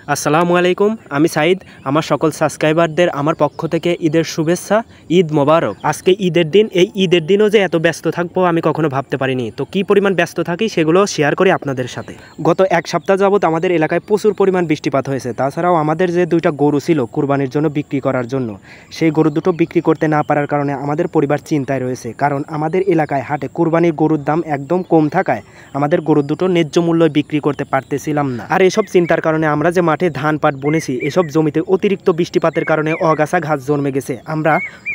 আসসালামু আলাইকুম, আমি সাইদ। আমার সকল সাবস্ক্রাইবারদের আমার পক্ষ থেকে ঈদের শুভেচ্ছা। ঈদ মোবারক। আজকে ঈদের দিন। এই ঈদের দিনও যে এত ব্যস্ত থাকবো আমি কখনো ভাবতে পারিনি। তো কী পরিমাণ ব্যস্ত থাকি সেগুলো শেয়ার করি আপনাদের সাথে। গত এক সপ্তাহ যাবৎ আমাদের এলাকায় প্রচুর পরিমাণ বৃষ্টিপাত হয়েছে। তাছাড়াও আমাদের যে দুইটা গরু ছিল কুরবানির জন্য বিক্রি করার জন্য, সেই গরু দুটো বিক্রি করতে না পারার কারণে আমাদের পরিবার চিন্তায় রয়েছে। কারণ আমাদের এলাকায় হাটে কুরবানির গরুর দাম একদম কম থাকায় আমাদের গরু দুটো ন্যায্য মূল্য বিক্রি করতে পারতেছিলাম না। আর এসব চিন্তার কারণে আমরা যে মাঠে ধান পাট বুনেছি, এসব জমিতে অতিরিক্ত বৃষ্টিপাতের কারণে অগাছা ঘাস জন্মে গেছে। আমরা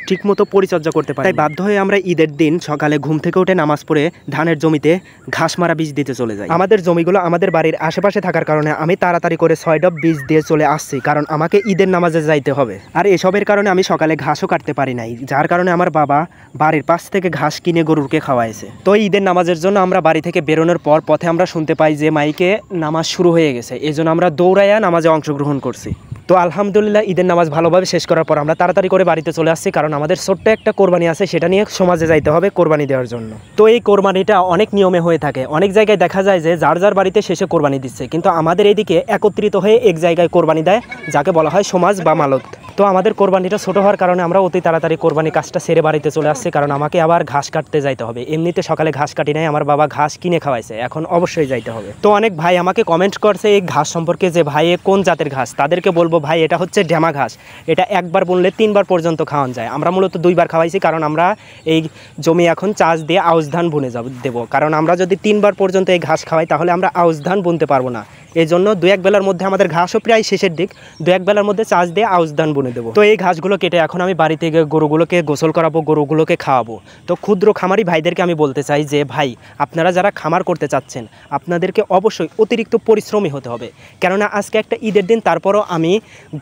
ঠিকমতো পরিচর্যা করতে পারি, তাই বাধ্য হয়ে আমরা ঈদের দিন সকালে ঘুম থেকে উঠে নামাজ পড়ে ধানের জমিতে ঘাস মারা বীজ দিতে চলে যাই। আমাদের জমিগুলো আমাদের বাড়ির আশেপাশে থাকার কারণে আমি তাড়াতাড়ি করে 6 ডব বীজ দিয়ে চলে আসছি, কারণ আমাকে ঈদের নামাজে যাইতে হবে। আর এসবের কারণে আমি সকালে ঘাসও কাটতে পারি নাই, যার কারণে আমার বাবা বাড়ির পাশ থেকে ঘাস কিনে গরুকে খাওয়াইছে। তো ঈদের নামাজের জন্য আমরা বাড়ি থেকে বেরোনোর পর পথে আমরা শুনতে পাই যে মাইকে নামাজ শুরু হয়ে গেছে। এই জন্য আমরা দৌড়াইয়া নামাজে অংশগ্রহণ করছি। তো আলহামদুলিল্লাহ ঈদের নামাজ ভালোভাবে শেষ করার পর আমরা তাড়াতাড়ি করে বাড়িতে চলে আসছি, কারণ আমাদের ছোট্ট একটা কোরবানি আছে, সেটা নিয়ে সমাজে যাইতে হবে কোরবানি দেওয়ার জন্য। তো এই কোরবানিটা অনেক নিয়মে হয়ে থাকে। অনেক জায়গায় দেখা যায় যে যার যার বাড়িতে শেষে কোরবানি দিচ্ছে, কিন্তু আমাদের এইদিকে একত্রিত হয়ে এক জায়গায় কোরবানি দেয়, যাকে বলা হয় সমাজ বা মালত। তো আমাদের কোরবানিটা ছোটো হওয়ার কারণে আমরা অতি তাড়াতাড়ি কোরবানি কাজটা সেরে বাড়িতে চলে আসছি, কারণ আমাকে আবার ঘাস কাটতে যাইতে হবে। এমনিতে সকালে ঘাস কাটি নাই, আমার বাবা ঘাস কিনে খাওয়াইছে, এখন অবশ্যই যাইতে হবে। তো অনেক ভাই আমাকে কমেন্ট করছে এই ঘাস সম্পর্কে, যে ভাই কোন জাতের ঘাস। তাদেরকে বলবো ভাই এটা হচ্ছে ঢেমা ঘাস। এটা একবার বুনলে 3 বার পর্যন্ত খাওয়ানো যায়। আমরা মূলত 2 বার খাওয়াইছি, কারণ আমরা এই জমি এখন চাষ দিয়ে আউশ ধান বুনে দেবো। কারণ আমরা যদি 3 বার পর্যন্ত এই ঘাস খাওয়াই তাহলে আমরা আউশ ধান বুনতে পারবো না। এই জন্য 2-1 বেলার মধ্যে আমাদের ঘাসও প্রায় শেষের দিক, 2-1 বেলার মধ্যে চাষ দিয়ে আউশ ধান বুনে দেবো। তো এই ঘাসগুলো কেটে এখন আমি বাড়ি থেকে গরুগুলোকে গোসল করাবো, গরুগুলোকে খাওয়াবো। তো ক্ষুদ্র খামারি ভাইদেরকে আমি বলতে চাই যে ভাই, আপনারা যারা খামার করতে চাচ্ছেন আপনাদেরকে অবশ্যই অতিরিক্ত পরিশ্রমী হতে হবে। কেননা আজকে একটা ঈদের দিন, তারপরও আমি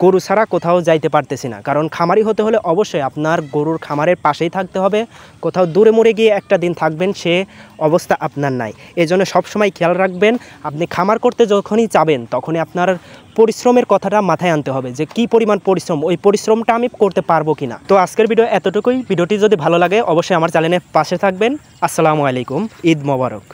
গরু ছাড়া কোথাও যাইতে পারতেছি না। কারণ খামারি হতে হলে অবশ্যই আপনার গরুর খামারের পাশেই থাকতে হবে। কোথাও দূরে মরে গিয়ে একটা দিন থাকবেন সে অবস্থা আপনার নাই। এই জন্য সবসময় খেয়াল রাখবেন, আপনি খামার করতে যখনই যাবেন তখনই আপনার পরিশ্রমের কথাটা মাথায় আনতে হবে, যে কি পরিমাণ পরিশ্রম, ওই পরিশ্রমটা আমি করতে পারবো কিনা। তো আজকের ভিডিও এতটুকুই। ভিডিওটি যদি ভালো লাগে অবশ্যই আমার চ্যানেলের পাশে থাকবেন। আসসালামু আলাইকুম, ঈদ মোবারক।